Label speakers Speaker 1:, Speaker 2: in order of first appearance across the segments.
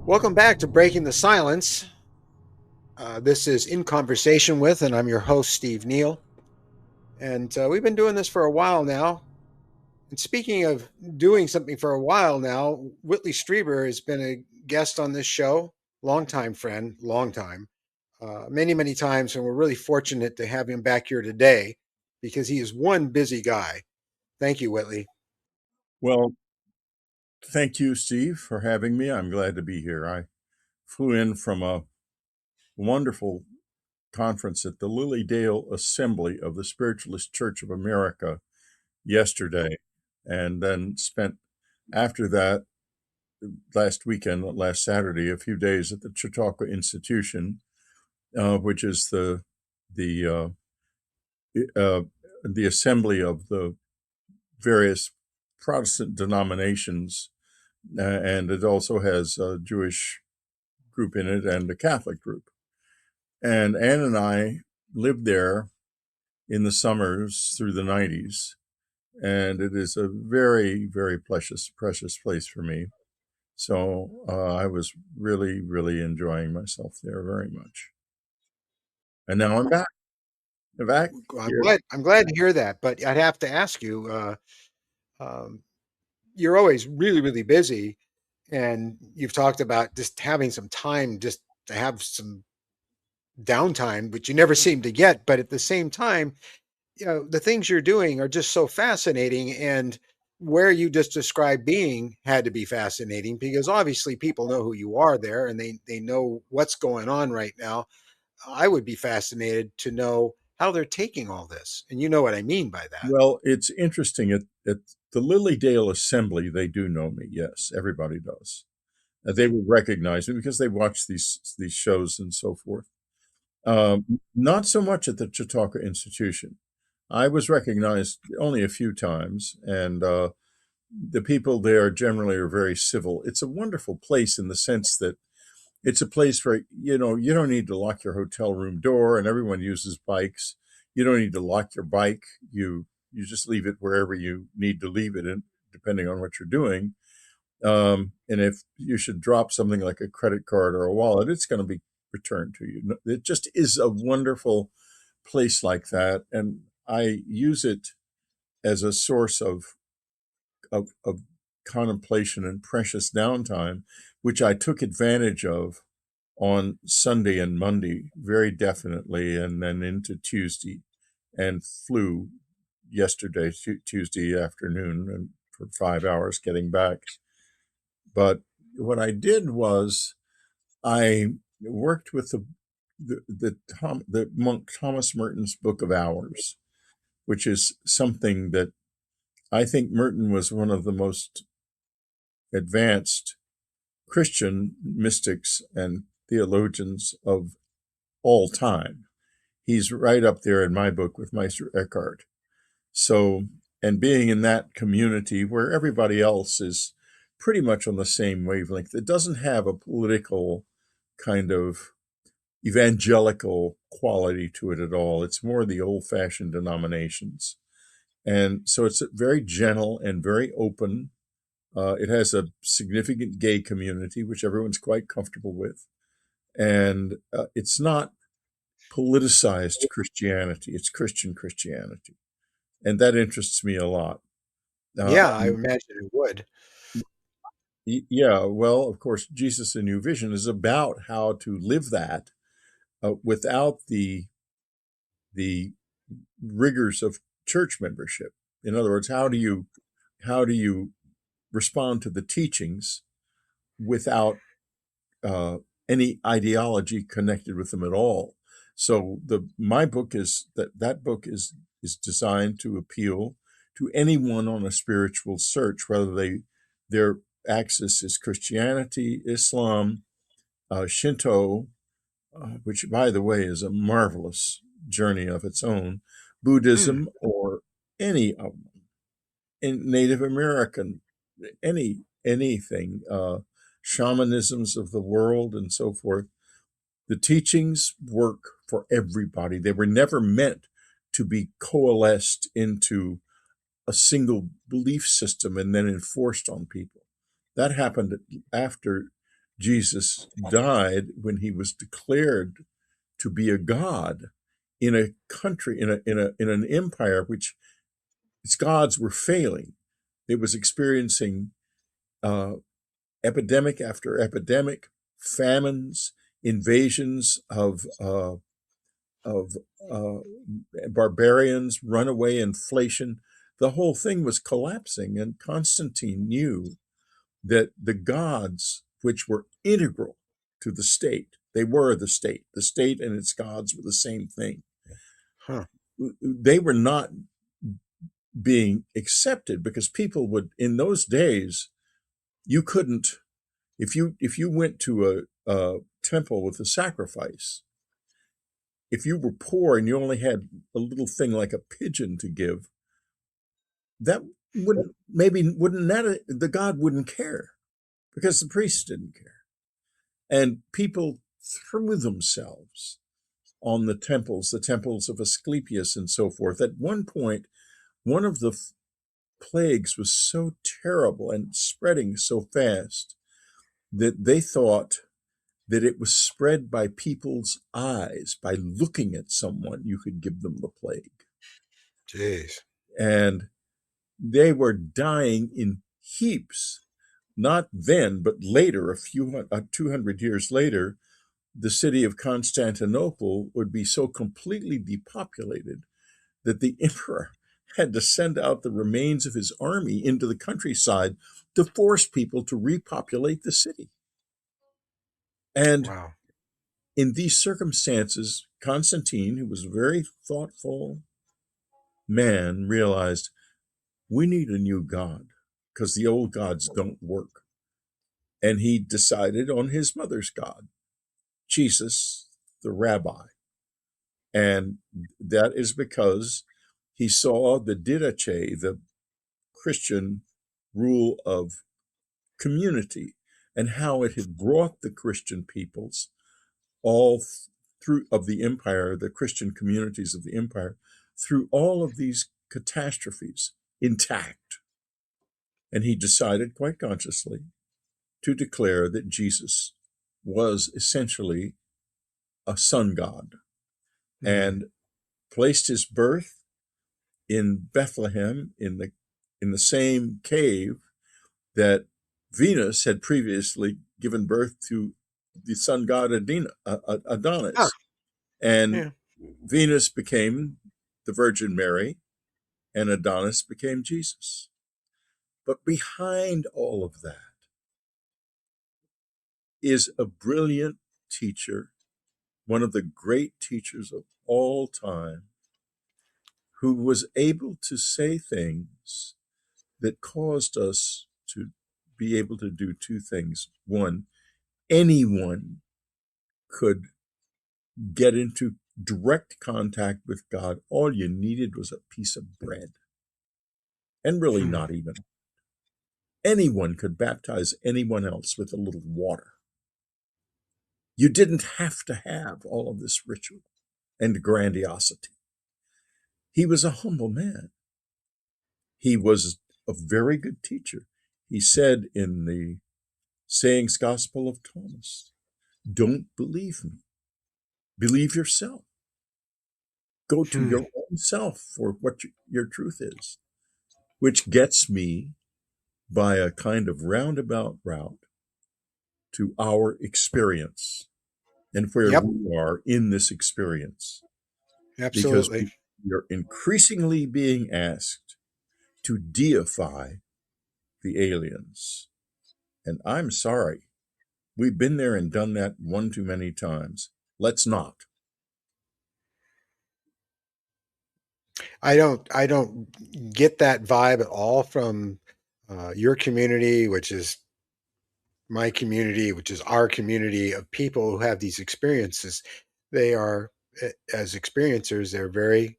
Speaker 1: Welcome back to Breaking the Silence. This is In Conversation With, and I'm your host, Steve Neal. And we've been doing this for a while now. And speaking of doing something for a while now, Whitley Strieber has been a guest on this show, longtime friend, long time, many, many times. And we're really fortunate to have him back here today because he is one busy guy. Thank you, Whitley.
Speaker 2: Well, thank you, Steve, for having me. I'm glad to be here. I flew in from a wonderful conference at the Lilydale Assembly of the Spiritualist Church of America yesterday, and then spent after that last Saturday, a few days at the Chautauqua Institution, which is the uh, the assembly of the various Protestant denominations, and it also has a Jewish group in it and a Catholic group. And Ann and I lived there in the summers through the 90s, and it is a very, very precious place for me. So I was really, really enjoying myself there very much. And now I'm back. I'm back
Speaker 1: I'm
Speaker 2: here.
Speaker 1: glad. I'm glad to hear that. But I'd have to ask you. Um, you're always really, really busy, and you've talked about just having some time just to have some downtime, which you never seem to get. But at the same time, the things you're doing are just so fascinating. And where you just described being had to be fascinating because obviously people know who you are there and they know what's going on right now. I would be fascinated to know how they're taking all this. And you know what I mean by that.
Speaker 2: Well, it's interesting. At the Lilydale Assembly, they do know me. Yes, everybody does. They would recognize me because they watch these shows and so forth. Not so much at the Chautauqua Institution. I was recognized only a few times, and the people there generally are very civil. It's a wonderful place in the sense that it's a place where, you don't need to lock your hotel room door, and everyone uses bikes. You don't need to lock your bike. You just leave it wherever you need to leave it in, depending on what you're doing. And if you should drop something like a credit card or a wallet, it's going to be returned to you. It just is a wonderful place like that. And I use it as a source of contemplation and precious downtime, which I took advantage of on Sunday and Monday very definitely, and then into Tuesday, and flew yesterday, Tuesday afternoon, and for 5 hours getting back. But what I did was I worked with the monk Thomas Merton's Book of Hours, which is something that I think Merton was one of the most advanced Christian mystics and theologians of all time. He's right up there in my book with Meister Eckhart. So, and being in that community where everybody else is pretty much on the same wavelength, it doesn't have a political kind of evangelical quality to it at all. It's more the old-fashioned denominations. And so it's very gentle and very open. It has a significant gay community, which everyone's quite comfortable with. And it's not politicized Christianity, it's Christian Christianity. And that interests me a lot. Uh,
Speaker 1: Yeah, I imagine it would.
Speaker 2: yeah, well, of course, Jesus in New Vision is about how to live that without the rigors of church membership. In other words, how do you respond to the teachings without any ideology connected with them at all? So my book is that book is designed to appeal to anyone on a spiritual search, whether their axis is Christianity, Islam, Shinto, which by the way is a marvelous journey of its own,
Speaker 1: Hmm.
Speaker 2: Buddhism, or any of them, in Native American, anything, shamanisms of the world and so forth. The teachings work for everybody. They were never meant to be coalesced into a single belief system and then enforced on people. That happened after Jesus died when he was declared to be a god in a country, in an empire which its gods were failing. It was experiencing uh, epidemic after epidemic, famines, invasions of uh, barbarians, runaway inflation. The whole thing was collapsing, and Constantine knew that the gods, which were integral to the state, they were the state and its gods were the same thing.
Speaker 1: Huh.
Speaker 2: They were not being accepted because people would, in those days, you couldn't, if you went to a temple with a sacrifice, if you were poor and you only had a little thing like a pigeon to give, that wouldn't that the god wouldn't care because the priests didn't care. And people threw themselves on the temples of Asclepius and so forth. At one point, one of the plagues was so terrible and spreading so fast that they thought that it was spread by people's eyes. By looking at someone, you could give them the plague.
Speaker 1: Jeez.
Speaker 2: And they were dying in heaps. Not then, but later, 200 years later, the city of Constantinople would be so completely depopulated that the emperor had to send out the remains of his army into the countryside to force people to repopulate the city. And
Speaker 1: Wow.
Speaker 2: in these circumstances, Constantine, who was a very thoughtful man, realized we need a new god because the old gods don't work. And he decided on his mother's god, Jesus, the rabbi. And that is because he saw the didache, the Christian rule of community, and how it had brought the Christian peoples all through of the empire, the Christian communities of the empire, through all of these catastrophes intact. And he decided quite consciously to declare that Jesus was essentially a sun god
Speaker 1: Hmm.
Speaker 2: and placed his birth in Bethlehem in the same cave that Venus had previously given birth to the sun god
Speaker 1: Huh.
Speaker 2: Adonis. And
Speaker 1: Yeah.
Speaker 2: Venus became the Virgin Mary, and Adonis became Jesus. But behind all of that is a brilliant teacher, one of the great teachers of all time, who was able to say things that caused us to be able to do two things. One, anyone could get into direct contact with God. All you needed was a piece of bread, and really
Speaker 1: Hmm.
Speaker 2: not even. Anyone could baptize anyone else with a little water. You didn't have to have all of this ritual and grandiosity. He was a humble man. He was a very good teacher. He said in the Sayings Gospel of Thomas, don't believe me, believe yourself. Go to
Speaker 1: Hmm.
Speaker 2: your own self for what your truth is, which gets me by a kind of roundabout route to our experience and where
Speaker 1: Yep.
Speaker 2: we are in this experience, because
Speaker 1: Absolutely.
Speaker 2: we are increasingly being asked to deify the aliens. And I'm sorry, we've been there and done that one too many times. Let's not.
Speaker 1: I don't get that vibe at all from your community, which is my community, which is our community of people who have these experiences. They are, as experiencers, they're very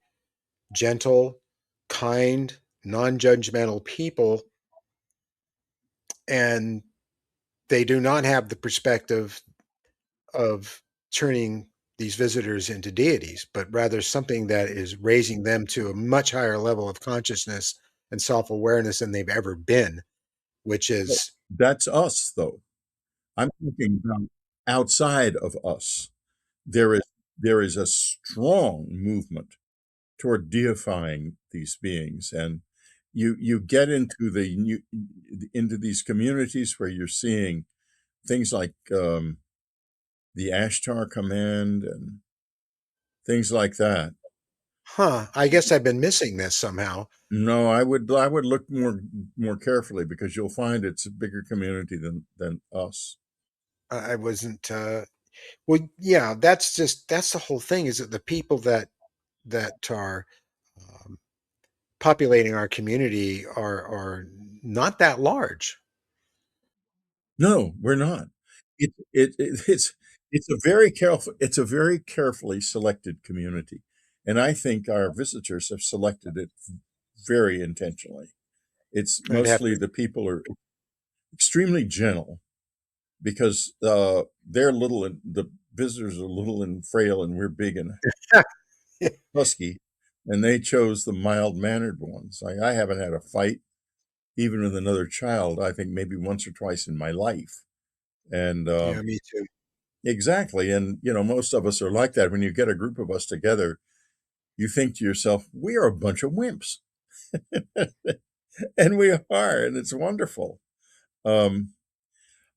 Speaker 1: gentle, kind, non-judgmental people, and they do not have the perspective of turning these visitors into deities, but rather something that is raising them to a much higher level of consciousness and self-awareness than they've ever been, which
Speaker 2: Well,
Speaker 1: is
Speaker 2: that's us, though. I'm talking about outside of us. There is there is a strong movement toward deifying these beings, and you get into these communities where you're seeing things like the Ashtar Command and things like that.
Speaker 1: Huh. I guess I've been missing this somehow.
Speaker 2: No, I would look more carefully because you'll find it's a bigger community than us.
Speaker 1: I wasn't. Well, yeah. That's the whole thing. Is that the people that are um, populating our community are not that large.
Speaker 2: No, we're not. It's a very carefully selected community, and I think our visitors have selected it very intentionally. It's
Speaker 1: I'd have
Speaker 2: mostly the people are extremely gentle because they're little and the visitors are little and frail, and we're big and
Speaker 1: to.
Speaker 2: husky, and they chose the mild-mannered ones. I haven't had a fight even with another child, I think maybe once or twice in my life. And
Speaker 1: Yeah, me too.
Speaker 2: exactly. And, most of us are like that. When you get a group of us together, you think to yourself, we are a bunch of wimps. And we are, and it's wonderful. Um,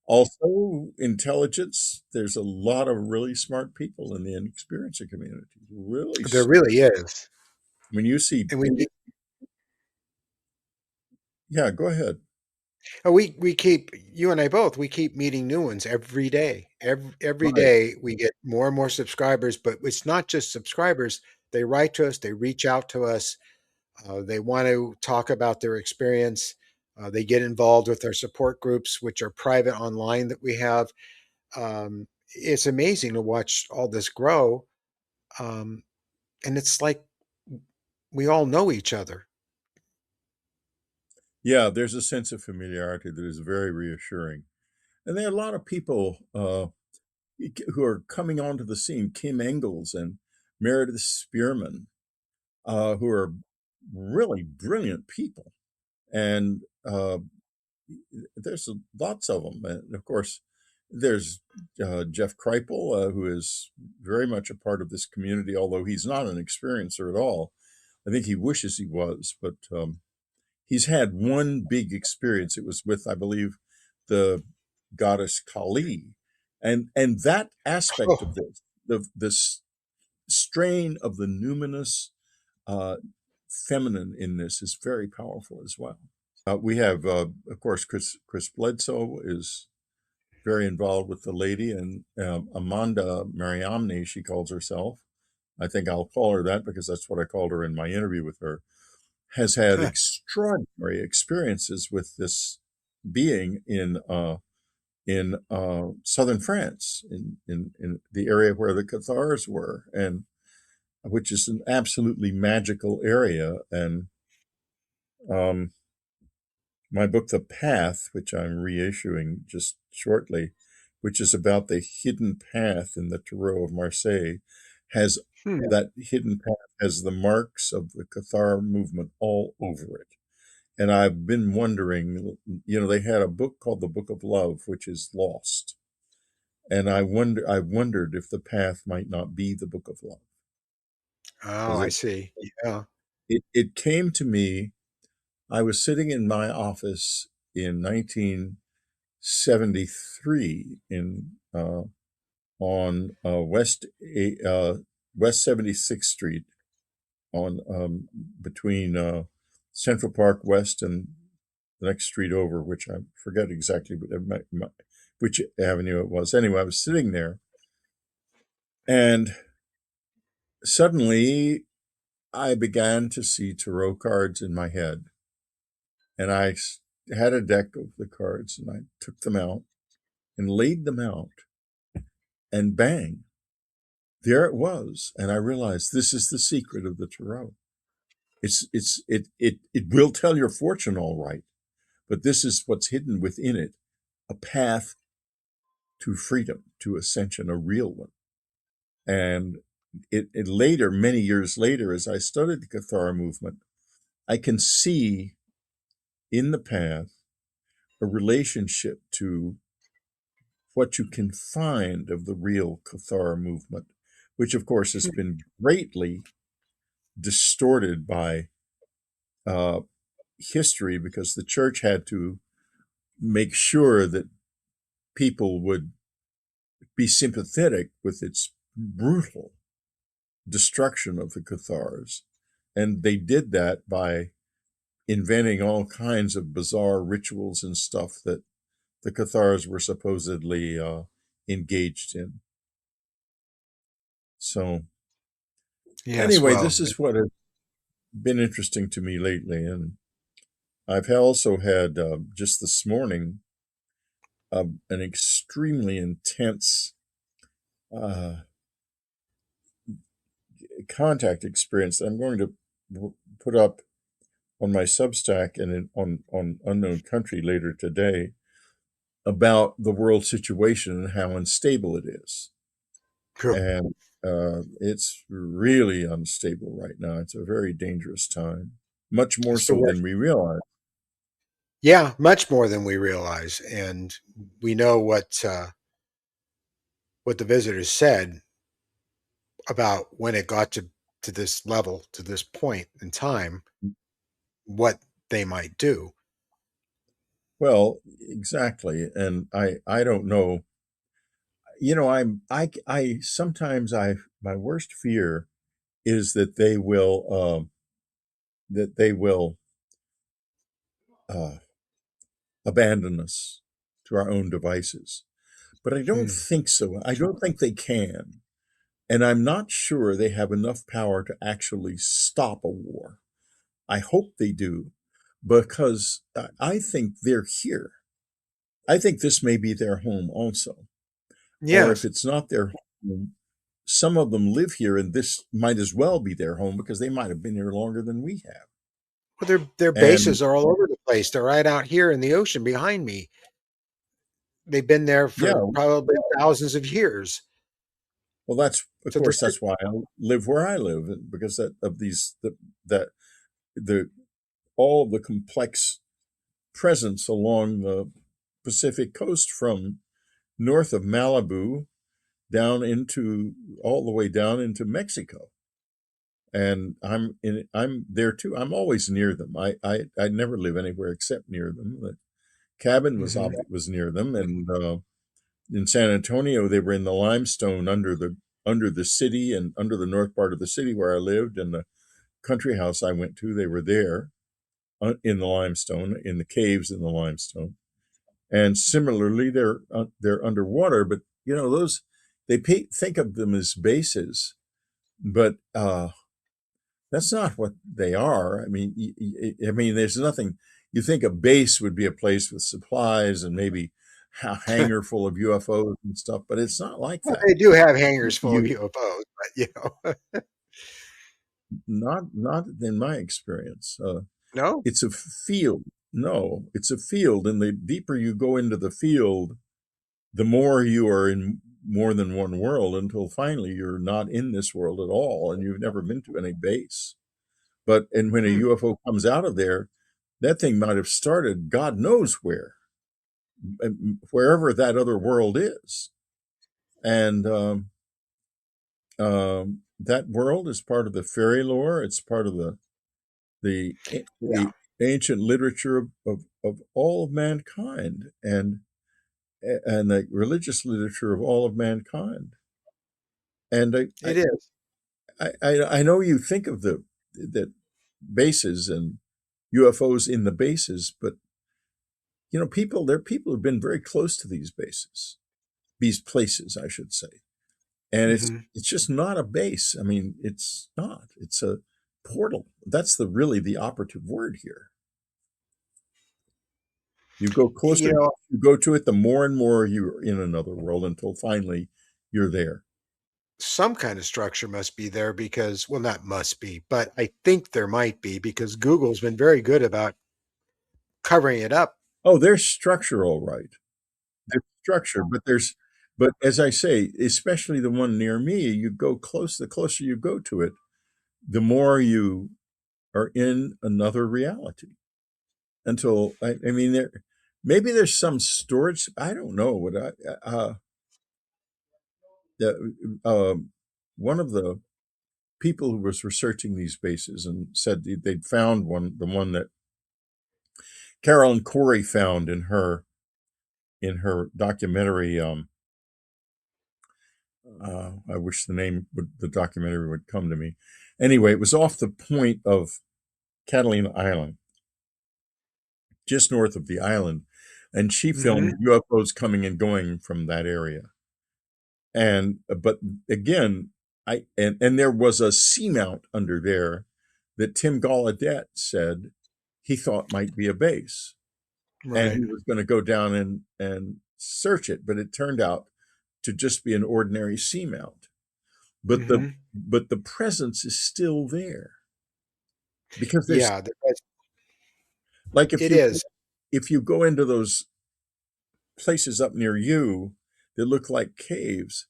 Speaker 2: Also, intelligence, there's a lot of really smart people in the experiencer community. Really
Speaker 1: There
Speaker 2: smart.
Speaker 1: really is,
Speaker 2: When you see,
Speaker 1: and
Speaker 2: yeah, go ahead.
Speaker 1: we keep you and I both. We keep meeting new ones every day. Every
Speaker 2: Right.
Speaker 1: day we get more and more subscribers. But it's not just subscribers. They write to us. They reach out to us. They want to talk about their experience. They get involved with our support groups, which are private online that we have. It's amazing to watch all this grow. Um, and it's like we all know each other.
Speaker 2: Yeah, there's a sense of familiarity that is very reassuring. And there are a lot of people who are coming onto the scene, Kim Engels and Meredith Spearman, who are really brilliant people. And there's lots of them. And of course, there's Jeff Kripal, who is very much a part of this community, although he's not an experiencer at all. I think he wishes he was, but he's had one big experience. It was with, I believe, the goddess Kali, and that aspect of
Speaker 1: Oh,
Speaker 2: this, this strain of the numinous uh, feminine in this is very powerful as well. We have, of course, Chris Bledsoe is very involved with the lady, and Amanda Mariamne, she calls herself. I think I'll call her that because that's what I called her in my interview with her. Has had extraordinary experiences with this being in southern France, in the area where the Cathars were, and which is an absolutely magical area. And um, my book, The Path, which I'm reissuing just shortly, which is about the hidden path in the Tarot of Marseille, has
Speaker 1: hmm.
Speaker 2: that hidden path has the marks of the Cathar movement all over it. And I've been wondering, they had a book called The Book of Love, which is lost. And I wondered if the path might not be the Book of Love.
Speaker 1: Oh,
Speaker 2: Because
Speaker 1: I see. Yeah.
Speaker 2: it came to me, I was sitting in my office in 1973 on West 76th Street on between Central Park West and the next street over, which I forget exactly which avenue it was. Anyway, I was sitting there, and suddenly I began to see tarot cards in my head, and I had a deck of the cards, and I took them out and laid them out, and bang, there it was, and I realized this is the secret of the tarot. It will tell your fortune all right, but this is what's hidden within it: a path to freedom, to ascension, a real one. And it later, many years later, as I studied the Cathar movement, I can see in the path a relationship to what you can find of the real Cathar movement, which of course has been greatly distorted by uh, history because the church had to make sure that people would be sympathetic with its brutal destruction of the Cathars. And they did that by inventing all kinds of bizarre rituals and stuff that the Cathars were supposedly engaged in. So,
Speaker 1: Yes,
Speaker 2: anyway,
Speaker 1: well,
Speaker 2: this is what has been interesting to me lately. And I've also had just this morning an extremely intense uh, contact experience that I'm going to put up on my Substack and on Unknown Country later today about the world situation and how unstable it is.
Speaker 1: cool.
Speaker 2: And it's really unstable right now. It's a very dangerous time, much more
Speaker 1: It's the
Speaker 2: so than
Speaker 1: worst.
Speaker 2: we realize.
Speaker 1: Yeah, much more than we realize, and we know what the visitors said about when it got to this level, to this point in time, what they might do.
Speaker 2: Well, exactly. And I don't know. I sometimes my worst fear is that they will uh, abandon us to our own devices. But I don't
Speaker 1: Hmm.
Speaker 2: think so. I don't think they can. And I'm not sure they have enough power to actually stop a war. I hope they do, because I think they're here. I think this may be their home also. Or if
Speaker 1: Yes,
Speaker 2: it's not their home, some of them live here, and this might as well be their home because they might have been here longer than we have.
Speaker 1: well, their
Speaker 2: And
Speaker 1: bases are all over the place. They're right out here in the ocean behind me. They've been there
Speaker 2: yeah,
Speaker 1: for probably thousands of years.
Speaker 2: well, that's of
Speaker 1: So they're
Speaker 2: course that's why I live where I live because that the all the complex presence along the Pacific coast from north of Malibu down into all the way down into Mexico. And I'm there too. I'm always near them. I never live anywhere except near them. The cabin
Speaker 1: Mhm.
Speaker 2: was near them, and in San Antonio they were in the limestone under the city and under the north part of the city where I lived, and the country house I went to, they were there in the limestone, in the caves in the limestone. And similarly, they're underwater, but those think of them as bases, but that's not what they are. I mean, there's nothing. You think a base would be a place with supplies and maybe a hangar full of UFOs and stuff, but it's not like
Speaker 1: Well,
Speaker 2: that.
Speaker 1: they do have hangars full of
Speaker 2: You
Speaker 1: UFOs, but
Speaker 2: not in my experience.
Speaker 1: no.
Speaker 2: It's a field. No, it's a field, and the deeper you go into the field, the more you are in more than one world until finally you're not in this world at all, and you've never been to any base. And when a
Speaker 1: Hmm.
Speaker 2: UFO comes out of there, that thing might have started God knows where, wherever that other world is. And that world is part of the fairy lore. It's part of the
Speaker 1: Yeah,
Speaker 2: the ancient literature of all of mankind and the religious literature of all of mankind. And
Speaker 1: it is.
Speaker 2: I know you think of the bases and UFOs in the bases, but there are people who've been very close to these places, I should say. And
Speaker 1: Hmm.
Speaker 2: it's just not a base. I mean, it's not. It's a portal. That's really the operative word here. You go
Speaker 1: You
Speaker 2: closer,
Speaker 1: know,
Speaker 2: you go to it, the more and more you're in another world until finally you're there.
Speaker 1: some kind of structure must be there because, well, not must be, but I think there might be because Google's been very good about covering it up.
Speaker 2: Oh, there's structure, all right. There's structure, but as I say, especially the one near me, you go close, the closer you go to it, the more you are in another reality. I mean, maybe there's some storage. I don't know. What one of the people who was researching these bases and said they'd found the one that Carolyn Corey found in her documentary. I wish the documentary would come to me. Anyway, it was off the point of Catalina Island, just north of the island, and she
Speaker 1: Hmm.
Speaker 2: filmed UFOs coming and going from that area. And but again, and there was a seamount under there that Tim Gallaudet said he thought might be a base, and
Speaker 1: Right.
Speaker 2: he was going to go down and search it, but it turned out to just be an ordinary seamount. But the
Speaker 1: Hmm.
Speaker 2: but the presence is still there because there's
Speaker 1: Yeah,
Speaker 2: like
Speaker 1: it is.
Speaker 2: if you go into those places up near you that look like caves,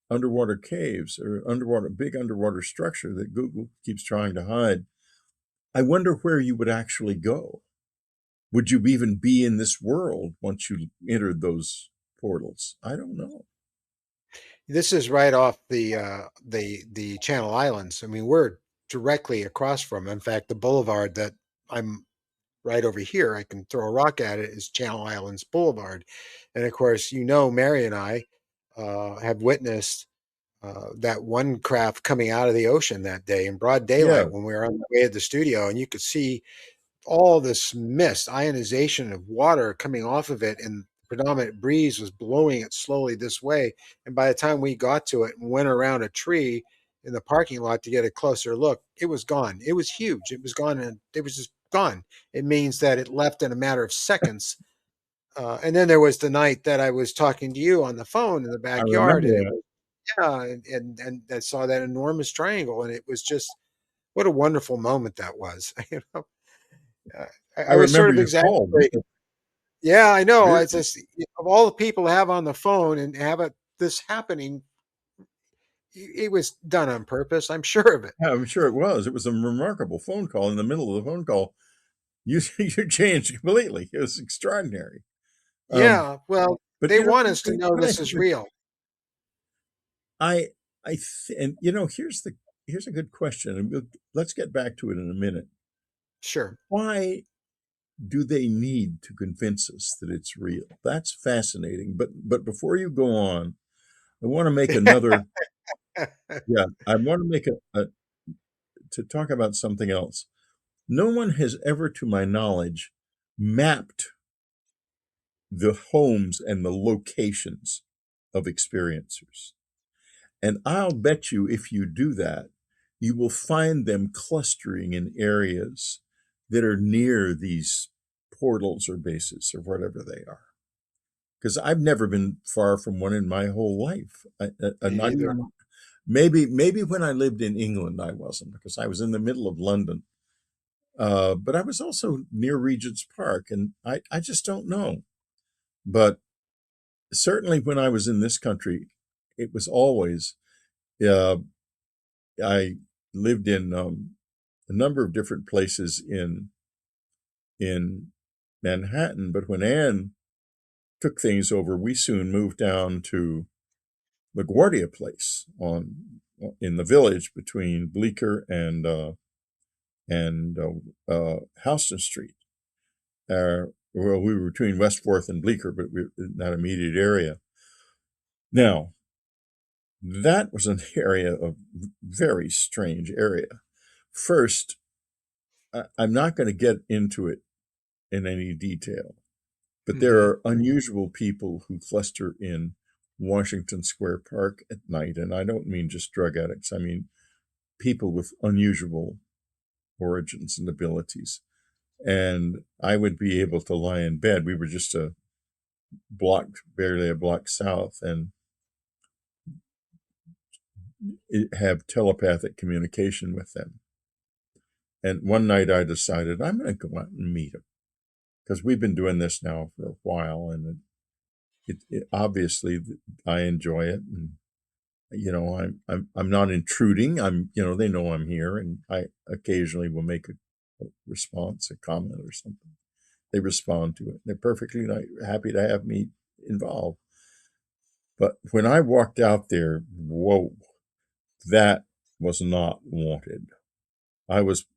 Speaker 2: underwater caves or big underwater structure that Google keeps trying to hide. I wonder where you would actually go. Would you even be in this world once you entered those portals? I don't know.
Speaker 1: This is right off the Channel Islands. I mean, we're directly across from. In fact, the boulevard that I'm right over here, I can throw a rock at it, is Channel Islands Boulevard. And of course, Mary and I have witnessed that one craft coming out of the ocean that day in broad
Speaker 2: Yeah,
Speaker 1: daylight when we were on the way to the studio, and you could see all this mist, ionization of water coming off of it, and the predominant breeze was blowing it slowly this way. And by the time we got to it and went around a tree in the parking lot to get a closer look, it was gone. It was huge. It was gone, and it was just gone. It means that it left in a matter of seconds. And then there was the night that I was talking to you on the phone in the
Speaker 2: I
Speaker 1: backyard,
Speaker 2: remember
Speaker 1: and it
Speaker 2: that.
Speaker 1: was, yeah, and I saw that enormous triangle, and it was just, what a wonderful moment that was. Uh,
Speaker 2: I
Speaker 1: I was sort
Speaker 2: remember
Speaker 1: of
Speaker 2: your call.
Speaker 1: exaggerating. Yeah, I know. It's
Speaker 2: Really?
Speaker 1: just, of all the people to have on the phone and have this happening, it was done on purpose. I'm sure of it.
Speaker 2: Yeah, I'm sure it was. It was a remarkable phone call. In the middle of the phone call, you changed completely. It was extraordinary. Um,
Speaker 1: Yeah. Well,
Speaker 2: but
Speaker 1: they want us to know
Speaker 2: what I
Speaker 1: this
Speaker 2: think
Speaker 1: is real.
Speaker 2: I and here's a good question, and let's get back to it in a minute.
Speaker 1: Sure.
Speaker 2: Why do they need to convince us that it's real? That's fascinating. But before you go on, I want to make another. Yeah, I want to make to talk about something else. No one has ever, to my knowledge, mapped the homes and the locations of experiencers. And I'll bet you if you do that, you will find them clustering in areas that are near these portals or bases or whatever they are. Because I've never been far from one in my whole life.
Speaker 1: Me
Speaker 2: Not
Speaker 1: either.
Speaker 2: even, maybe when I lived in England, I wasn't because I was in the middle of London. But I was also near Regent's Park, and I just don't know. But certainly when I was in this country, it was always uh, I lived in a number of different places in Manhattan, but when Anne took things over, we soon moved down to LaGuardia Place on in the Village between Bleecker and Houston Street. Well, we were between West Fourth and Bleecker, but we were in that immediate area. Now, that was an area of very strange area. First, I'm not going to get into it in any detail, but there
Speaker 1: Hmm.
Speaker 2: are unusual people who cluster in Washington Square Park at night. And I don't mean just drug addicts, I mean people with unusual origins and abilities. And I would be able to lie in bed. We were just barely a block south, and have telepathic communication with them. And one night I decided I'm going to go out and meet them because we've been doing this now for a while, and it obviously I enjoy it, and I'm not intruding. They know I'm here, and I occasionally will make a response, a comment, or something. They respond to it. They're perfectly happy to have me involved. But when I walked out there, whoa, that was not wanted. I was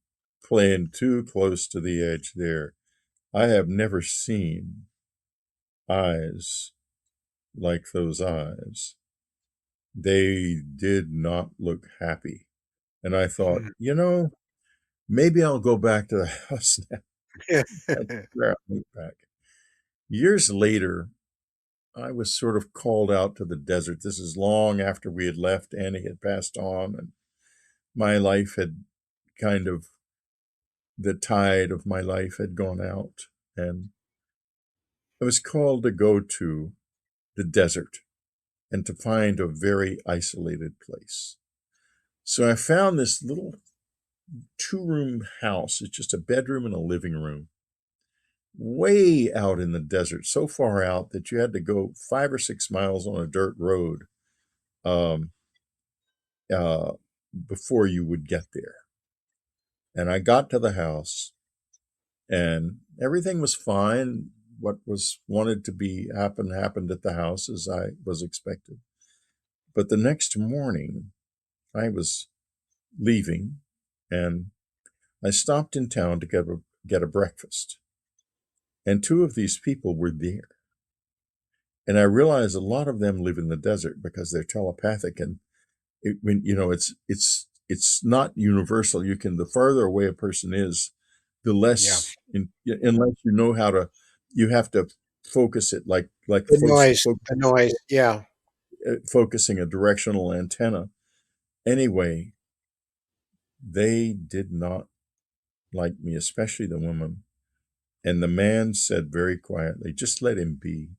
Speaker 2: playing too close to the edge there. I have never seen eyes like those eyes. They did not look happy. And I thought,
Speaker 1: Hmm.
Speaker 2: maybe I'll go back to the house now. That's where I went back. Years later, I was sort of called out to the desert. This is long after we had left. Annie had passed on, and my life had kind of, the tide of my life had gone out. And I was called to go to the desert and to find a very isolated place. So I found this little 2-room house. It's just a bedroom and a living room, way out in the desert, so far out that you had to go 5 or 6 miles on a dirt road um, uh, before you would get there. And I got to the house, and everything was fine. What was wanted to be happened at the house as I was expected. But the next morning, I was leaving, and I stopped in town to get a breakfast. And 2 of these people were there. And I realized a lot of them live in the desert because they're telepathic, and it's not universal. You can, the farther away a person is, the
Speaker 1: Yeah.
Speaker 2: less, unless you know how to, you have to focus it like
Speaker 1: The noise, the noise. Yeah.
Speaker 2: focusing a directional antenna. Anyway, they did not like me, especially the woman. And the man said very quietly, "Just let him be."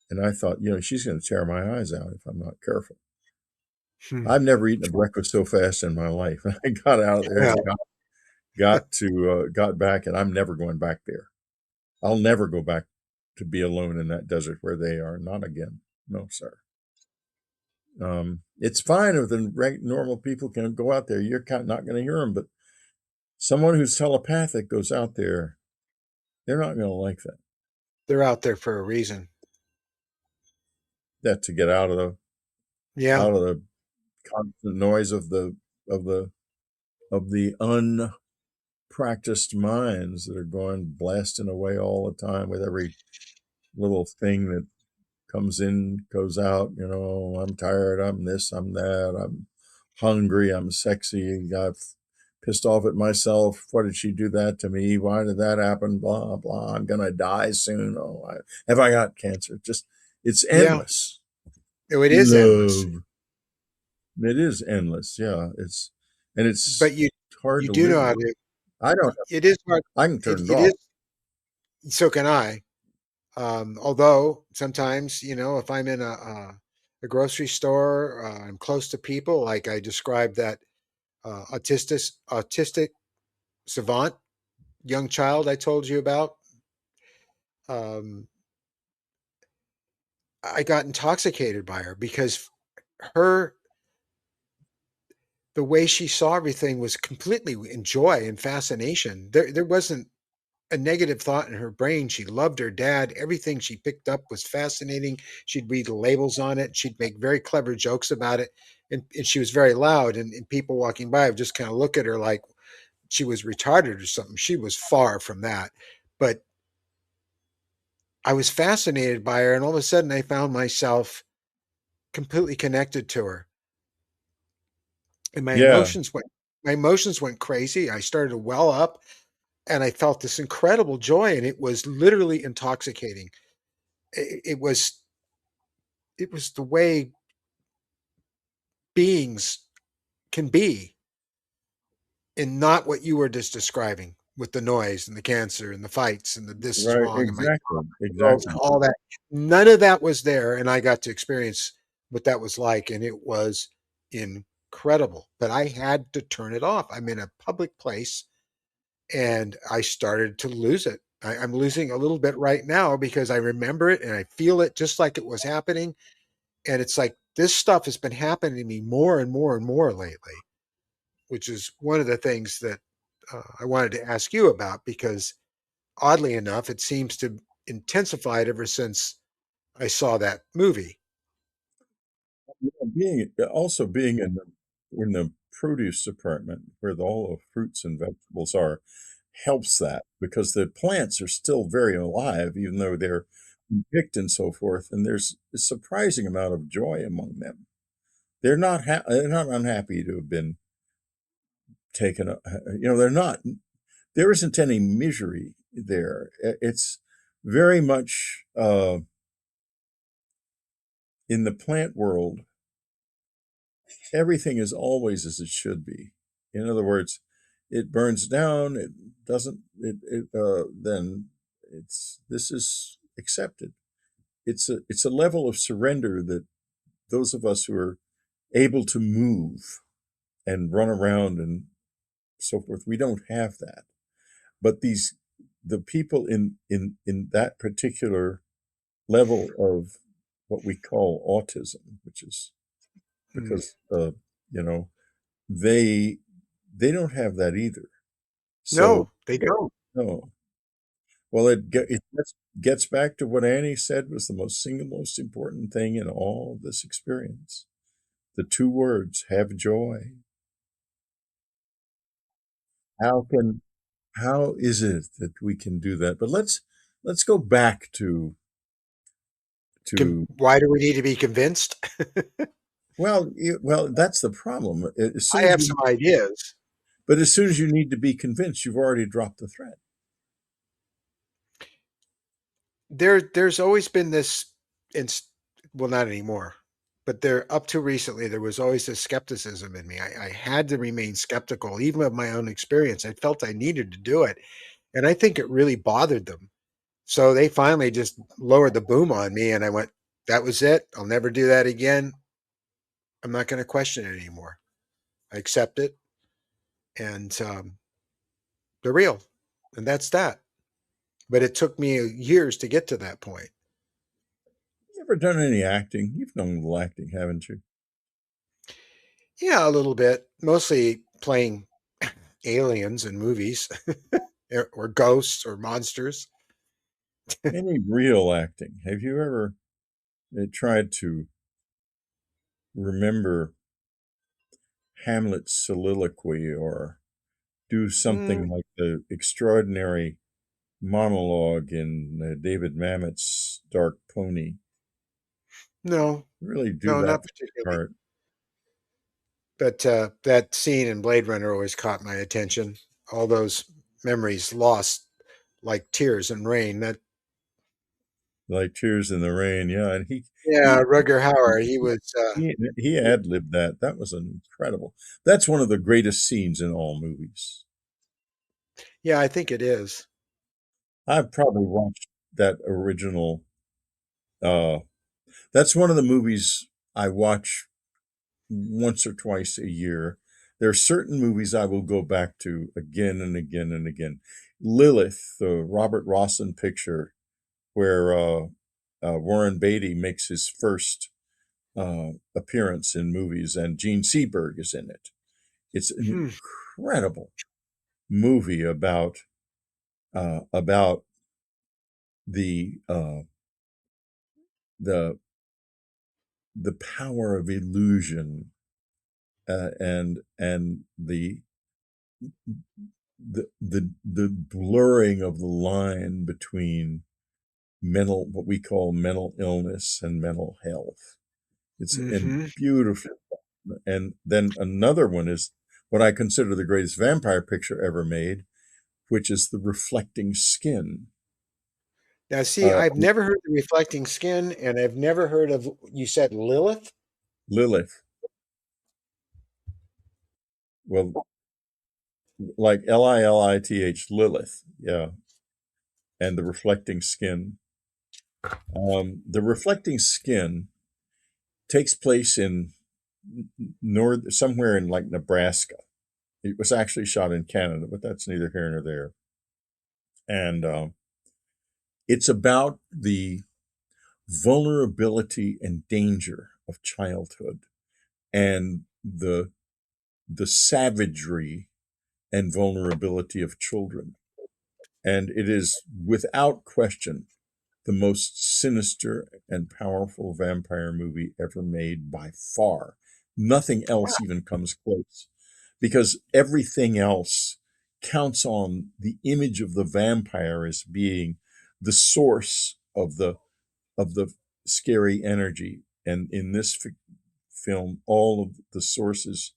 Speaker 2: And I thought, she's going to tear my eyes out if I'm not careful.
Speaker 1: Hmm.
Speaker 2: I've never eaten a breakfast so fast in my life. I got out of there
Speaker 1: Yeah.
Speaker 2: and got back, and I'm never going back there. I'll never go back to be alone in that desert where they are. Not again. No, sir. It's fine if the normal people can go out there. You're not going to hear them, but someone who's telepathic goes out there, they're not going to like that.
Speaker 1: They're out there for a reason.
Speaker 2: That to get
Speaker 1: Yeah.
Speaker 2: out of the constant noise of the of the unpracticed minds that are going blasting away all the time with every little thing that comes in, goes out. I'm tired, I'm this, I'm that, I'm hungry, I'm sexy, got pissed off at myself. Why did she do that to me? Why did that happen? Blah, blah. I'm going to die soon. Oh, have I got cancer? Just, it's
Speaker 1: Yeah.
Speaker 2: endless.
Speaker 1: Oh, it is endless.
Speaker 2: Love. It is endless. Yeah. And
Speaker 1: But
Speaker 2: it's
Speaker 1: you
Speaker 2: hard
Speaker 1: you
Speaker 2: to
Speaker 1: do
Speaker 2: live
Speaker 1: know how
Speaker 2: with.
Speaker 1: to.
Speaker 2: I don't know.
Speaker 1: It is hard.
Speaker 2: I can
Speaker 1: It
Speaker 2: turn it
Speaker 1: it is.
Speaker 2: off.
Speaker 1: So can I. Although sometimes, if I'm in a grocery store, I'm close to people, like I described that autistic savant young child I told you about. Um, I got intoxicated by her because her the way she saw everything was completely in joy and fascination. There wasn't a negative thought in her brain. She loved her dad. Everything she picked up was fascinating. She'd read the labels on it. She'd make very clever jokes about it. And she was very loud. And people walking by would just kind of look at her like she was retarded or something. She was far from that. But I was fascinated by her. And all of a sudden, I found myself completely connected to her. And
Speaker 2: Yeah.
Speaker 1: my emotions went crazy. I started to well up and I felt this incredible joy. And it was literally intoxicating. It was the way beings can be and not what you were just describing with the noise and the cancer and the fights and the this is
Speaker 2: Right.
Speaker 1: wrong and my
Speaker 2: Exactly.
Speaker 1: girls and
Speaker 2: Exactly.
Speaker 1: all that. None of that was there. And I got to experience what that was like. And it was incredible. But I had to turn it off. I'm in a public place and I started to lose it. I'm losing a little bit right now because I remember it and I feel it just like it was happening. And it's like this stuff has been happening to me more and more and more lately, which is one of the things that I wanted to ask you about because oddly enough, it seems to intensified ever since I saw that movie.
Speaker 2: Being in the produce department where all the fruits and vegetables are helps that because the plants are still very alive, even though they're picked and so forth, and there's a surprising amount of joy among them. They're not unhappy to have been taken. They're not. There isn't any misery there. It's very much in the plant world. Everything is always as it should be. In other words, it burns down. It doesn't. Then it's this is accepted. It's a level of surrender that those of us who are able to move and run around and so forth, we don't have that. But the people in that particular level of what we call autism, which is
Speaker 1: Mm.
Speaker 2: because you know they they don't have that either. So
Speaker 1: No, they don't.
Speaker 2: no. Well, gets back to what Annie said was the single most important thing in all this experience. The two words, have joy. How can how is it that we can do that? But let's go back to
Speaker 1: Why do we need to be convinced?
Speaker 2: well, that's the problem.
Speaker 1: I have some ideas.
Speaker 2: As soon as you need to be convinced, you've already dropped the thread.
Speaker 1: There's always been this, inst well, not anymore, but there up to recently, there was always this skepticism in me. I had to remain skeptical, even of my own experience. I felt I needed to do it, and I think it really bothered them. So they finally just lowered the boom on me, and I went, "That was it. I'll never do that again. I'm not going to question it anymore. I accept it, and they're real, and that's that." But it took me years to get to that point.
Speaker 2: You ever done any acting? You've done a little acting, haven't you?
Speaker 1: Yeah, a little bit, mostly playing aliens in movies or ghosts or monsters.
Speaker 2: Any real acting? Have you ever tried to remember Hamlet's soliloquy or do
Speaker 1: Mm,
Speaker 2: something like the extraordinary monologue in David Mamet's Dark Pony?
Speaker 1: no,
Speaker 2: Really do
Speaker 1: no,
Speaker 2: that
Speaker 1: not particularly.
Speaker 2: part.
Speaker 1: But that scene in Blade Runner always caught my attention. All those memories lost like tears in rain. That
Speaker 2: Like Tears in the Rain, yeah, and
Speaker 1: Yeah,
Speaker 2: he
Speaker 1: Rutger Hauer. He was.
Speaker 2: he ad-libbed that. That was incredible. That's one of the greatest scenes in all movies.
Speaker 1: Yeah, I think it is.
Speaker 2: I've probably watched that original. Uh, that's one of the movies I watch once or twice a year. There are certain movies I will go back to again and again and again. Lilith, the Robert Rossen picture, where Warren Beatty makes his first appearance in movies, and Gene Seberg is in it. It's an
Speaker 1: Hmm.
Speaker 2: incredible movie about the the the power of illusion and the blurring of the line between what we call mental illness and mental health. It's and
Speaker 1: Hmm.
Speaker 2: beautiful. And then another one is what I consider the greatest vampire picture ever made, which is The Reflecting Skin.
Speaker 1: Now, see,
Speaker 2: Uh,
Speaker 1: I've never heard the reflecting skin, and I've never heard of. You said Lilith.
Speaker 2: Lilith, well, like Lilith, Lilith, yeah, and The Reflecting Skin. The Reflecting Skin takes place in somewhere in like Nebraska. It was actually shot in Canada, but that's neither here nor there. And it's about the vulnerability and danger of childhood and the savagery and vulnerability of children. And it is without question the most sinister and powerful vampire movie ever made by far. Nothing
Speaker 1: Wow.
Speaker 2: else even comes close because everything else counts on the image of the vampire as being the source of the scary energy. And in this film, all of the sources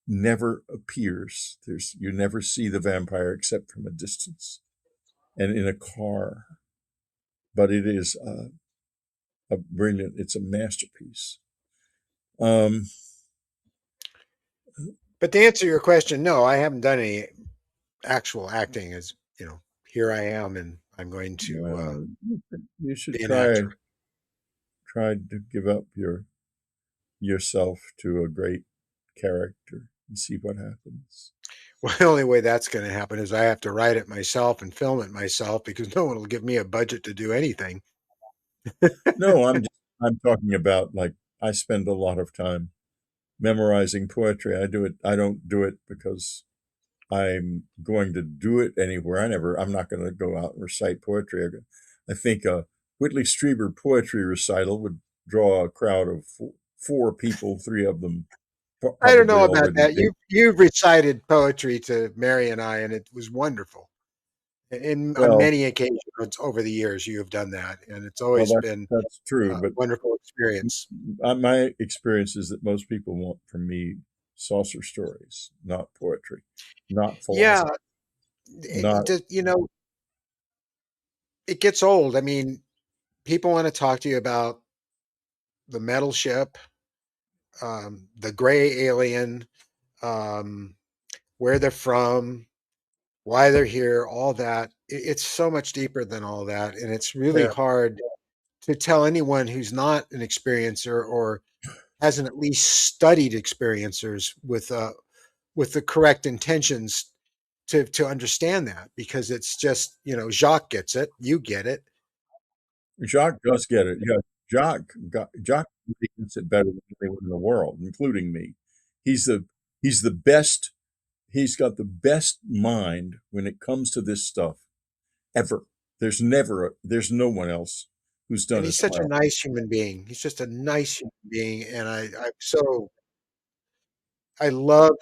Speaker 2: never appears. You never see the vampire except from a distance and in a car. But it is a brilliant. It's a masterpiece. Um,
Speaker 1: But to answer your question, no, I haven't done any actual acting. As you know, here I am, and I'm going to
Speaker 2: well, you should
Speaker 1: be an actor.
Speaker 2: try to give up yourself to a great character and see what happens.
Speaker 1: Well, the only way that's going to happen is I have to write it myself and film it myself because no one will give me a budget to do anything.
Speaker 2: No, I'm talking about like I spend a lot of time memorizing poetry. I do it. I don't do it because I'm going to do it anywhere. I'm not going to go out and recite poetry. I think a Whitley Strieber poetry recital would draw a crowd of four people, three of them
Speaker 1: I don't know
Speaker 2: probably
Speaker 1: about
Speaker 2: already
Speaker 1: that.
Speaker 2: dead.
Speaker 1: You've recited poetry to Mary and I, and it was wonderful. In on
Speaker 2: Well,
Speaker 1: many occasions over the years, you have done that, and it's
Speaker 2: well,
Speaker 1: always been
Speaker 2: that's true,
Speaker 1: a
Speaker 2: but
Speaker 1: wonderful experience.
Speaker 2: my experience is that most people want from me saucer stories, not poetry, not
Speaker 1: Yeah,
Speaker 2: philosophy,
Speaker 1: it
Speaker 2: not
Speaker 1: just, it gets old. I mean, people want to talk to you about the metal ship, the gray alien, um, where they're from, why they're here, all that. It's so much deeper than all that, and it's really
Speaker 2: yeah.
Speaker 1: hard to tell anyone who's not an experiencer or hasn't at least studied experiencers with the correct intentions to understand that because it's just Jacques gets it, you get it,
Speaker 2: Jacques does get it. Yeah, Jacques gets it better than anyone in the world, including me. He's the best. He's got the best mind when it comes to this stuff ever. There's no one else who's
Speaker 1: and
Speaker 2: done
Speaker 1: he's
Speaker 2: as
Speaker 1: such a
Speaker 2: well.
Speaker 1: nice human being. He's just a nice human being, and I love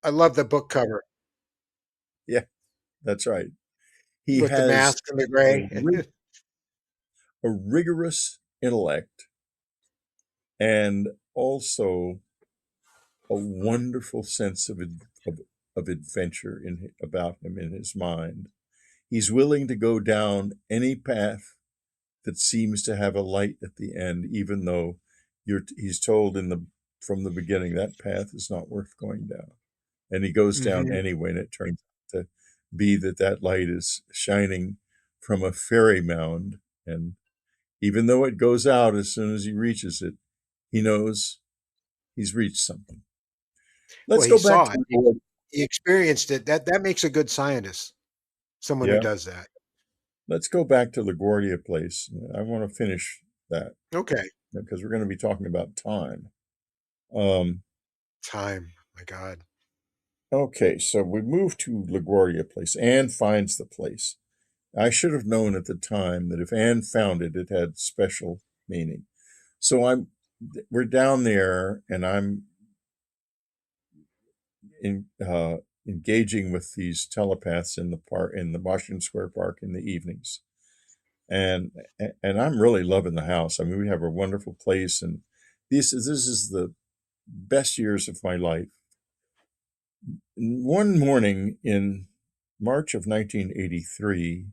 Speaker 1: I love the book cover
Speaker 2: Yeah, that's right. He
Speaker 1: with the
Speaker 2: has
Speaker 1: mask and the
Speaker 2: a,
Speaker 1: gray.
Speaker 2: a rigorous intellect and also a wonderful sense of adventure about him in his mind. He's willing to go down any path that seems to have a light at the end, even though he's told from the beginning that path is not worth going down. And he goes down
Speaker 1: Hmm.
Speaker 2: anyway, and it turns out to be that light is shining from a fairy mound. And even though it goes out as soon as he reaches it, he knows he's reached something.
Speaker 1: Well,
Speaker 2: Let's
Speaker 1: he
Speaker 2: go back
Speaker 1: saw
Speaker 2: to
Speaker 1: it.
Speaker 2: the board.
Speaker 1: He experienced it. That makes a good scientist. Someone who
Speaker 2: Yeah,
Speaker 1: does that.
Speaker 2: let's go back to LaGuardia Place. I want to finish that
Speaker 1: Okay.
Speaker 2: because we're going to be talking about time. Um,
Speaker 1: Time. My God.
Speaker 2: okay, so we move to LaGuardia Place. Anne finds the place. I should have known at the time that if Anne found it, it had special meaning. So we're down there, and I'm in, engaging with these telepaths in the park, in the Washington Square Park in the evenings, and and I'm really loving the house. I mean, we have a wonderful place, and this is the best years of my life. One morning in March of 1983,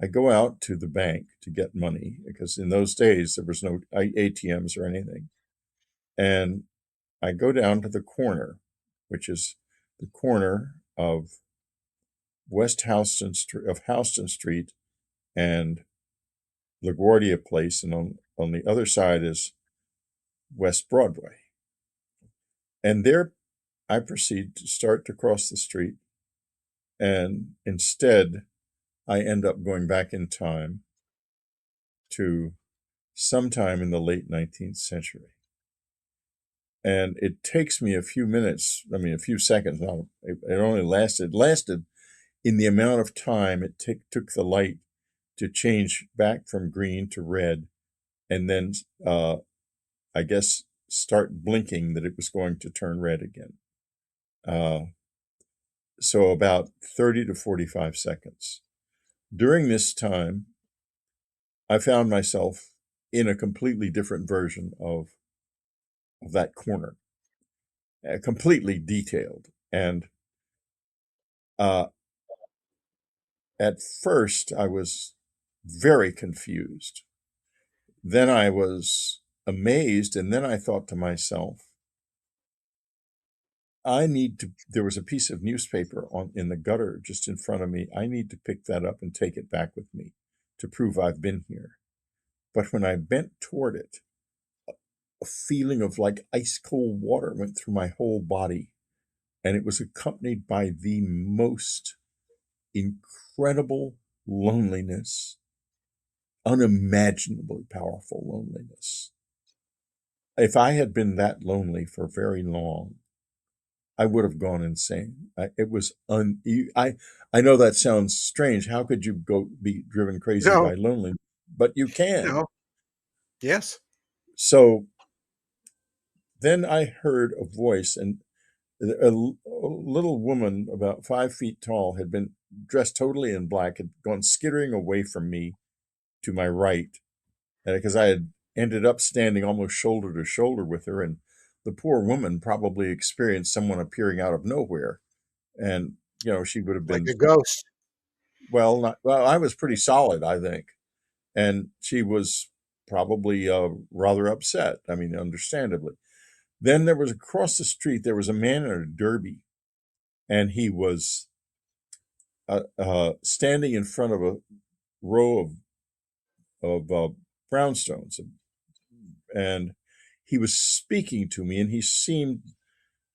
Speaker 2: I go out to the bank to get money because in those days there was no ATMs or anything. And I go down to the corner, which is the corner of Houston Street and LaGuardia Place, and on the other side is West Broadway. And there I proceed to start to cross the street, and instead I end up going back in time to sometime in the late 19th century. And it takes me a few minutes, I mean, a few seconds. It only lasted in the amount of time it took the light to change back from green to red, and then I guess start blinking that it was going to turn red again. Uh, so about 30 to 45 seconds. During this time, I found myself in a completely different version of that corner, completely detailed. And uh, at first, I was very confused. Then I was amazed, and then I thought to myself, there was a piece of newspaper in the gutter just in front of me. I need to pick that up and take it back with me to prove I've been here. But when I bent toward it, a feeling of like ice cold water went through my whole body, and it was accompanied by the most incredible loneliness, unimaginably powerful loneliness. If I had been that lonely for very long, I would have gone insane. It was I know that sounds strange. How could you be driven crazy
Speaker 1: No,
Speaker 2: by loneliness? But you can.
Speaker 1: no, yes.
Speaker 2: So then I heard a voice, and a little woman about 5 feet tall had been dressed totally in black, had gone skittering away from me to my right, because I had ended up standing almost shoulder to shoulder with her, and the poor woman probably experienced someone appearing out of nowhere, and she would have
Speaker 1: Like
Speaker 2: been
Speaker 1: a ghost.
Speaker 2: well. I was pretty solid, I think, and she was probably rather upset. I mean, understandably. Then there was across the street there was a man in a derby, and he was standing in front of a row of brownstones, and he was speaking to me, and he seemed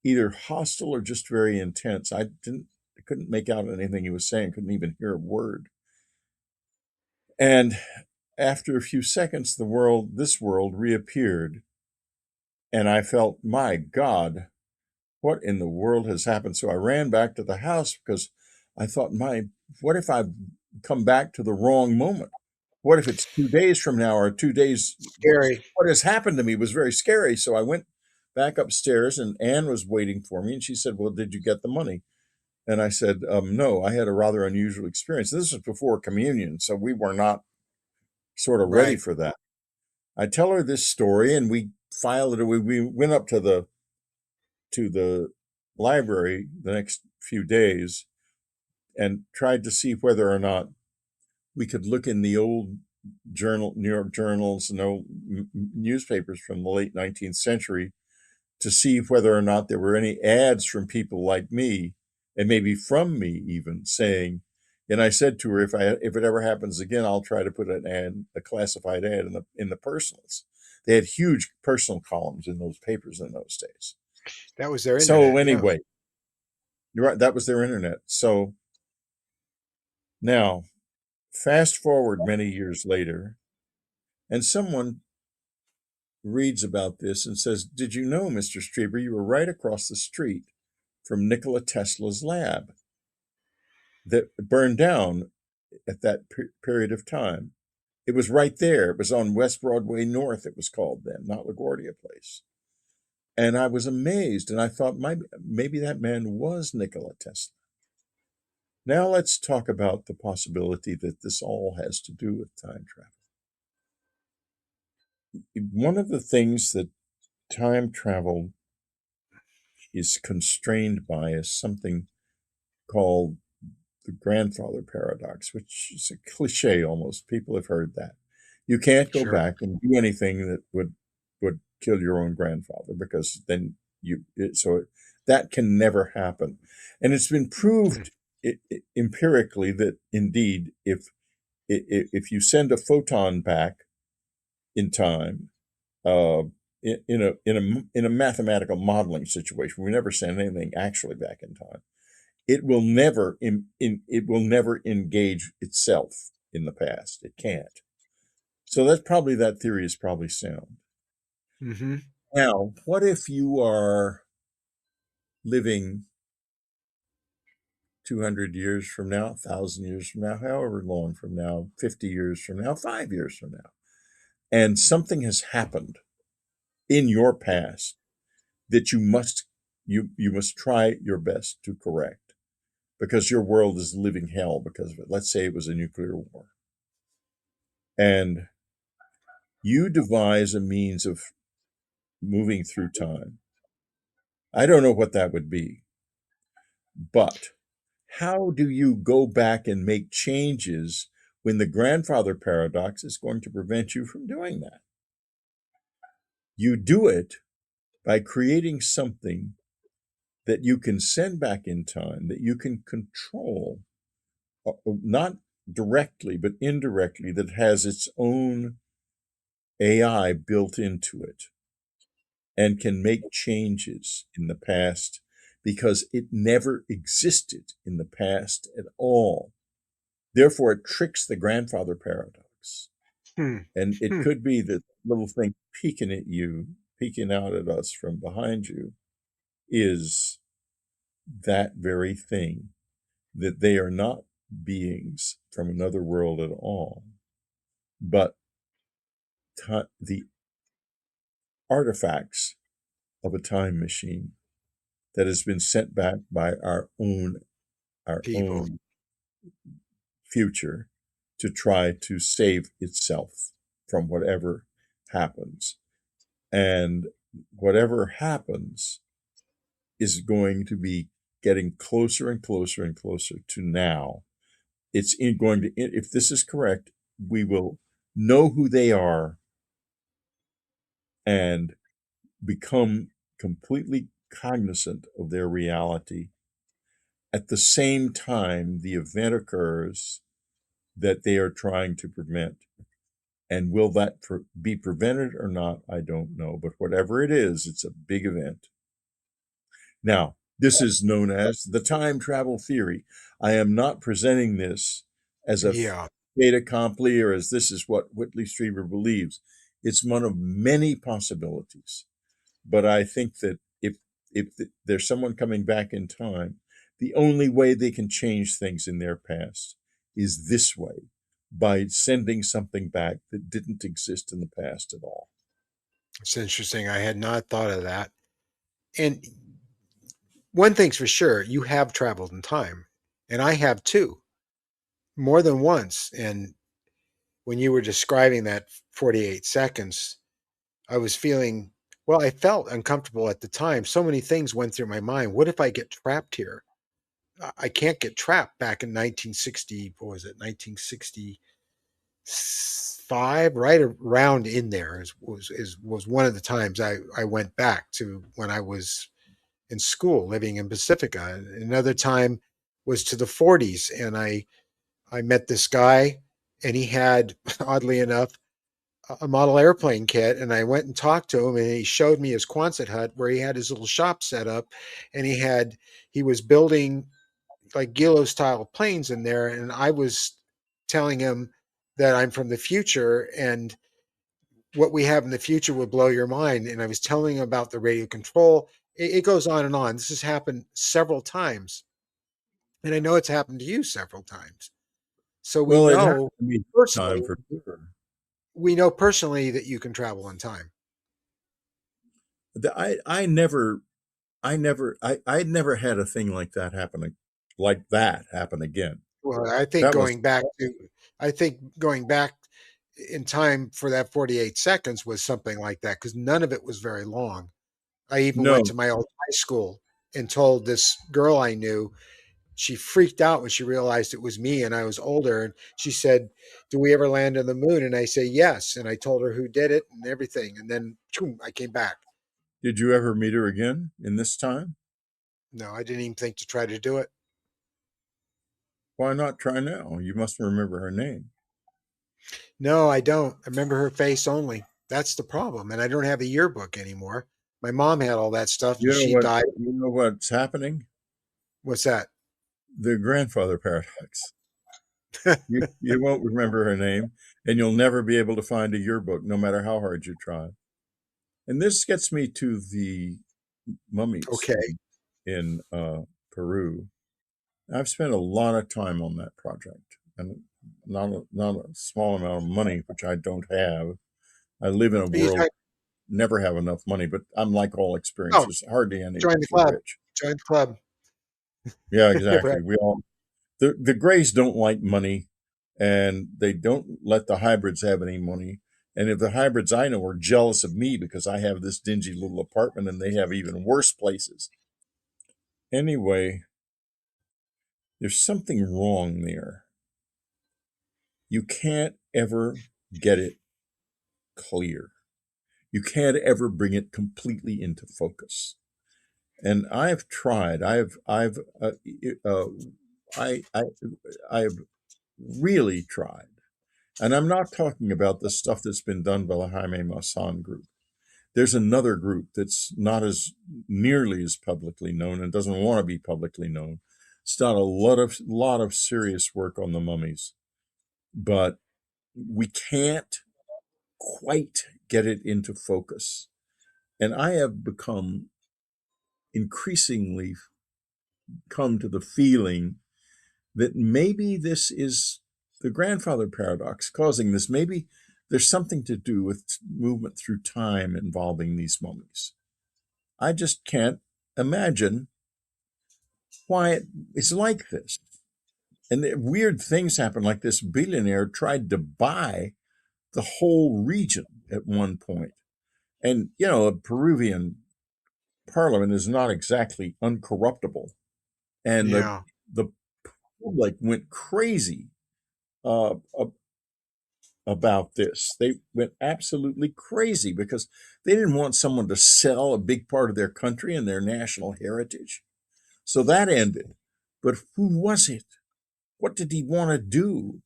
Speaker 2: either hostile or just very intense. I couldn't make out anything he was saying, couldn't even hear a word. And after a few seconds, this world reappeared, and I felt, my God, what in the world has happened? So I ran back to the house because I thought, what if I've come back to the wrong moment? What if it's 2 days from now or 2 days?
Speaker 1: Scary.
Speaker 2: What has happened to me was very scary. So I went back upstairs, and Anne was waiting for me, and she said, well, did you get the money? And I said, no, I had a rather unusual experience. This was before communion, so we were not sort of ready
Speaker 1: Right.
Speaker 2: for that. I tell her this story, and we filed it. We went up to the library the next few days and tried to see whether or not we could look in the old New York journals and old newspapers from the late 19th century to see whether or not there were any ads from people like me, and maybe from me even, saying, and I said to her, if it ever happens again, I'll try to put a classified ad in the personals. They had huge personal columns in those papers in those days.
Speaker 1: That was their
Speaker 2: So
Speaker 1: internet. Yeah.
Speaker 2: anyway, you're right, that was their internet. So now, fast forward many years later, and someone reads about this and says, did you know, Mr. Strieber, you were right across the street from Nikola Tesla's lab that burned down at that period of time. It was right there. It was on West Broadway North, it was called then, not LaGuardia Place. And I was amazed, and I thought, maybe that man was Nikola Tesla. Now let's talk about the possibility that this all has to do with time travel. One of the things that time travel is constrained by is something called the grandfather paradox, which is a cliche almost. People have heard that. You can't go
Speaker 1: Sure.
Speaker 2: back and do anything that would kill your own grandfather, because then that can never happen. And it's been proved empirically that indeed, if you send a photon back in time, uh, in a mathematical modeling situation, we never send anything actually back in time. It will never it will never engage itself in the past. It can't. So that theory is probably sound.
Speaker 1: Mm-hmm.
Speaker 2: Now, what if you are living 200 years from now, 1,000 years from now, however long from now, 50 years from now, 5 years from now, and something has happened in your past that you must try your best to correct because your world is living hell because of it. Let's say it was a nuclear war. And you devise a means of moving through time. I don't know what that would be, but how do you go back and make changes when the grandfather paradox is going to prevent you from doing that? You do it by creating something that you can send back in time, that you can control, not directly, but indirectly, that has its own AI built into it and can make changes in the past because it never existed in the past at all. Therefore, it tricks the grandfather paradox.
Speaker 1: Hmm.
Speaker 2: And it
Speaker 1: Hmm.
Speaker 2: could be that little thing peeking at you, peeking out at us from behind you, is that very thing, that they are not beings from another world at all, but the artifacts of a time machine that has been sent back by our
Speaker 1: People.
Speaker 2: own future to try to save itself from whatever happens. And whatever happens is going to be getting closer and closer and closer to now. Going to, if this is correct, we will know who they are and become completely cognizant of their reality. At the same time, the event occurs that they are trying to prevent. And will that be prevented or not? I don't know. But whatever it is, it's a big event. Now, this is known as the time travel theory. I am not presenting this as a
Speaker 1: Yeah.
Speaker 2: fait accompli or as this is what Whitley Strieber believes. It's one of many possibilities. But I think that if there's someone coming back in time, the only way they can change things in their past is this way, by sending something back that didn't exist in the past at all.
Speaker 1: It's interesting. I had not thought of that. And one thing's for sure, you have traveled in time, and I have too, more than once. And when you were describing that 48 seconds, I was feeling, well, I felt uncomfortable at the time. So many things went through my mind. What if I get trapped here? I can't get trapped back in 1960. What was it? 1965, right around in there was one of the times I went back to when I was in school living in Pacifica. Another time was to the 40s, and I met this guy, and he had, oddly enough, a model airplane kit, and I went and talked to him, and he showed me his Quonset hut where he had his little shop set up, and he was building like Gilo style planes in there, and I was telling him that I'm from the future and what we have in the future would blow your mind. And I was telling him about the radio control. It goes on and on. This has happened several times, and I know it's happened to you several times. So
Speaker 2: Well, it happened to me time
Speaker 1: personally,
Speaker 2: for sure.
Speaker 1: we know personally that you can travel in time.
Speaker 2: I'd never had a thing like that happen again.
Speaker 1: Well,
Speaker 2: That was
Speaker 1: I think going back in time for that 48 seconds was something like that because none of it was very long. I even went
Speaker 2: no.
Speaker 1: to my old high school and told this girl I knew. She freaked out when she realized it was me and I was older. And she said, "Do we ever land on the moon?" And I say, "Yes." And I told her who did it and everything. And then choom, I came back.
Speaker 2: Did you ever meet her again in this time?
Speaker 1: No, I didn't even think to try to do it.
Speaker 2: Why not try now? You must remember her name.
Speaker 1: No, I don't. I remember her face only. That's the problem. And I don't have a yearbook anymore. My mom had all that stuff and she died.
Speaker 2: You know what's happening?
Speaker 1: What's that?
Speaker 2: The grandfather paradox. You won't remember her name, and you'll never be able to find a yearbook, no matter how hard you try. And this gets me to the mummies
Speaker 1: Okay.
Speaker 2: in Peru. I've spent a lot of time on that project, and not a small amount of money, which I don't have. I live in a
Speaker 1: You
Speaker 2: world
Speaker 1: join,
Speaker 2: never have enough money, but I'm like all
Speaker 1: oh,
Speaker 2: experiences. Hardly any of
Speaker 1: join the
Speaker 2: us are
Speaker 1: club.
Speaker 2: rich.
Speaker 1: Join the club.
Speaker 2: Yeah,
Speaker 1: Right.
Speaker 2: exactly. We all the Greys don't like money, and they don't let the hybrids have any money. And if the hybrids I know are jealous of me because I have this dingy little apartment and they have even worse places. Anyway, there's something wrong there. You can't ever get it clear. You can't ever bring it completely into focus. And I've tried. Uh, I, I, I've really tried. And I'm not talking about the stuff that's been done by the Jaime Maussan group. There's another group that's not as nearly as publicly known and doesn't want to be publicly known. It's done a lot of serious work on the mummies, but we can't quite get it into focus. And I have become increasingly come to the feeling that maybe this is the grandfather paradox causing this. Maybe there's something to do with movement through time involving these mummies. I just can't imagine why it is like this. And weird things happen, like this billionaire tried to buy the whole region at one point. And, a Peruvian parliament is not exactly uncorruptible. And
Speaker 1: Yeah.
Speaker 2: the public went crazy uh, about this. They went absolutely crazy because they didn't want someone to sell a big part of their country and their national heritage. So that ended. But who was it? What did he want to do?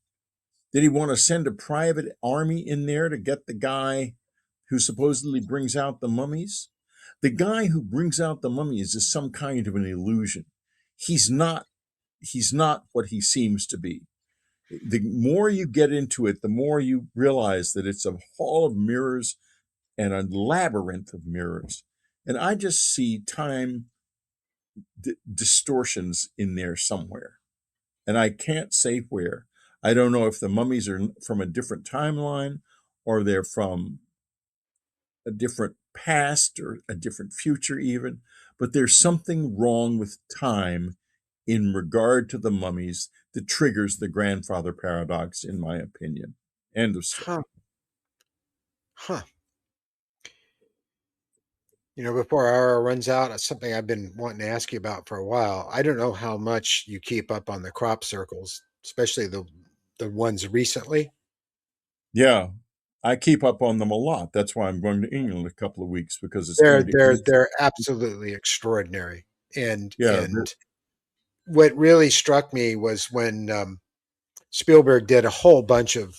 Speaker 2: Did he want to send a private army in there to get the guy who supposedly brings out the mummies? The guy who brings out the mummies is some kind of an illusion. He's not he's not what he seems to be. The more you get into it, the more you realize that it's a hall of mirrors and a labyrinth of mirrors. And I just see time distortions in there somewhere. And I can't say where. I don't know if the mummies are from a different timeline or they're from a different past or a different future, even. But there's something wrong with time in regard to the mummies that triggers the grandfather paradox, in my opinion. End of
Speaker 1: Huh.
Speaker 2: story.
Speaker 1: Huh. Before our hour runs out, it's something I've been wanting to ask you about for a while. I don't know how much you keep up on the crop circles, especially the ones recently.
Speaker 2: Yeah, I keep up on them a lot. That's why I'm going to England a couple of weeks because it's
Speaker 1: They're
Speaker 2: going to
Speaker 1: they're
Speaker 2: ease.
Speaker 1: they're absolutely extraordinary. And
Speaker 2: Yeah,
Speaker 1: and what really struck me was when Spielberg did a whole bunch of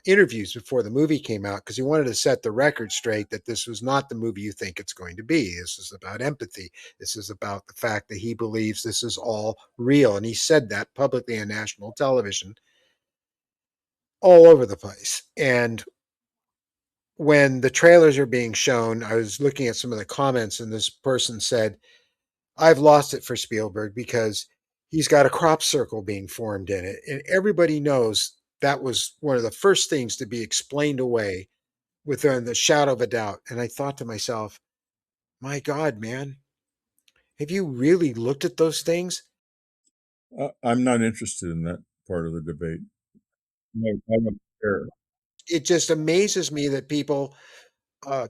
Speaker 1: interviews before the movie came out because he wanted to set the record straight that this was not the movie you think it's going to be. This is about empathy. This is about the fact that he believes this is all real. And he said that publicly on national television all over the place. And when the trailers are being shown, I was looking at some of the comments, and this person said, I've lost it for Spielberg because he's got a crop circle being formed in it. And everybody knows that was one of the first things to be explained away within the shadow of a doubt. And I thought to myself, my God, man, have you really looked at those things?
Speaker 2: I'm not interested in that part of the debate. No, I don't care.
Speaker 1: It just amazes me that people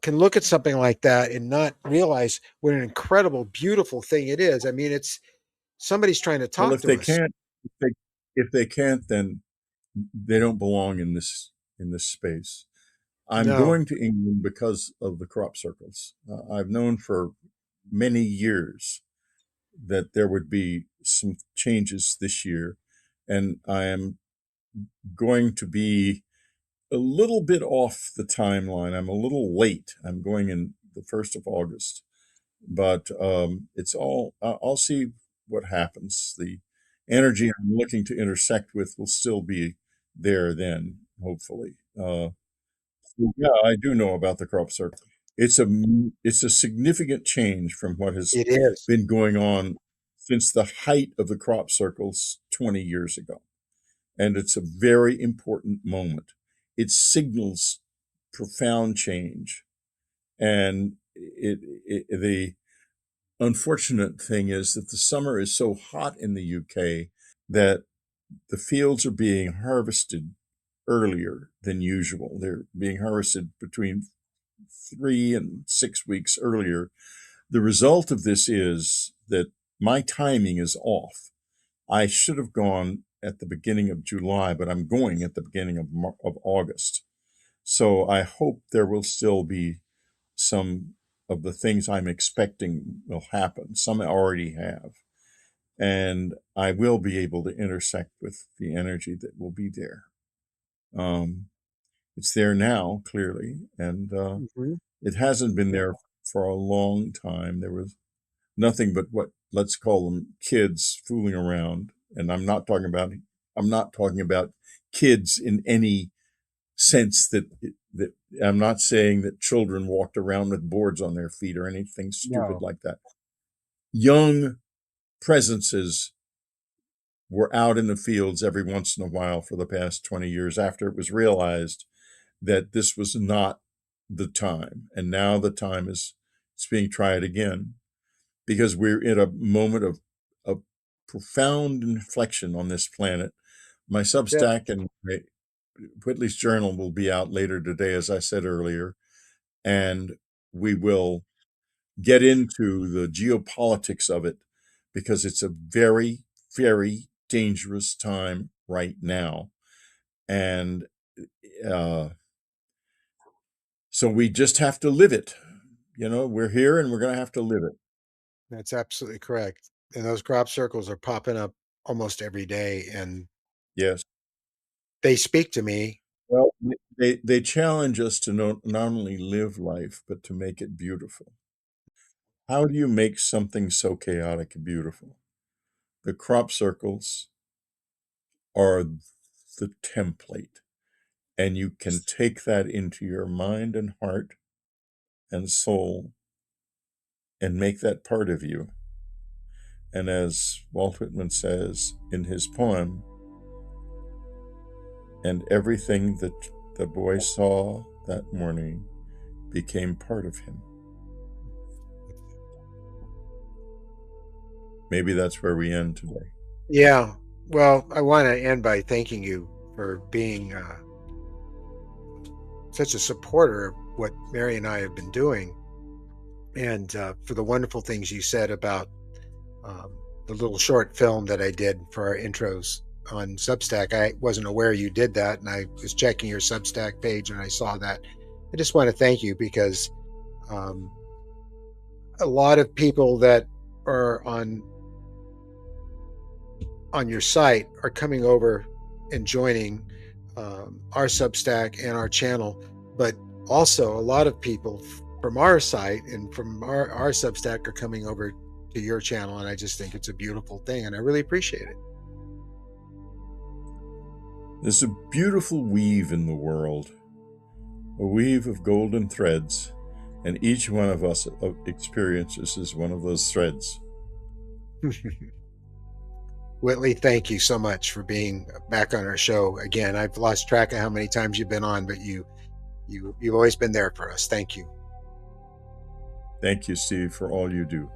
Speaker 1: can look at something like that and not realize what an incredible, beautiful thing it is. I mean, it's somebody's trying to
Speaker 2: Well,
Speaker 1: talk to us.
Speaker 2: if they can't, then they don't belong in this space. I'm
Speaker 1: No.
Speaker 2: going to England because of the crop circles. I've known for many years that there would be some changes this year, and I am going to be a little bit off the timeline. I'm a little late. I'm going in the 1st of August, but it's all, I'll see what happens. The energy I'm looking to intersect with will still be there then, hopefully. So yeah, I do know about the crop circle. It's a significant change from what has
Speaker 1: It is.
Speaker 2: been going on since the height of the crop circles 20 years ago. And it's a very important moment. It signals profound change. And the unfortunate thing is that the summer is so hot in the UK that the fields are being harvested earlier than usual. They're being harvested between 3 and 6 weeks earlier. The result of this is that my timing is off. I should have gone at the beginning of July, but I'm going at the beginning of August. So I hope there will still be some of the things I'm expecting will happen. Some already have. And I will be able to intersect with the energy that will be there. It's there now, clearly, and
Speaker 1: Mhm.
Speaker 2: it hasn't been there for a long time. There was nothing but what, let's call them, kids fooling around. And I'm not talking about kids in any sense that I'm not saying that children walked around with boards on their feet or anything stupid
Speaker 1: No.
Speaker 2: like that. Young presences were out in the fields every once in a while for the past 20 years after it was realized that this was not the time. And now the time is, it's being tried again, because we're in a moment of profound inflection on this planet. My
Speaker 1: Yeah.
Speaker 2: Substack and Whitley's Journal will be out later today, as I said earlier, and we will get into the geopolitics of it, because it's a very, very dangerous time right now. And uh, so we just have to live it. We're here and we're going to have to live it.
Speaker 1: That's absolutely correct. And those crop circles are popping up almost every day, and
Speaker 2: Yes.
Speaker 1: they speak to me.
Speaker 2: Well, they challenge us to not only live life, but to make it beautiful. How do you make something so chaotic beautiful? The crop circles are the template, and you can take that into your mind and heart and soul and make that part of you. And as Walt Whitman says in his poem, and everything that the boy saw that morning became part of him. Maybe that's where we end today.
Speaker 1: Yeah. Well, I want to end by thanking you for being such a supporter of what Mary and I have been doing, and for the wonderful things you said about um, the little short film that I did for our intros on Substack. I wasn't aware you did that, and I was checking your Substack page and I saw that. I just want to thank you, because um, a lot of people that are on your site are coming over and joining our Substack and our channel, but also a lot of people from our site and from our Substack are coming over to your channel, and I just think it's a beautiful thing, and I really appreciate it.
Speaker 2: There's a beautiful weave in the world, a weave of golden threads, and each one of us experiences is one of those threads.
Speaker 1: Whitley, thank you so much for being back on our show again. I've lost track of how many times you've been on, but you've always been there for us. Thank you.
Speaker 2: Thank you, Steve, for all you do.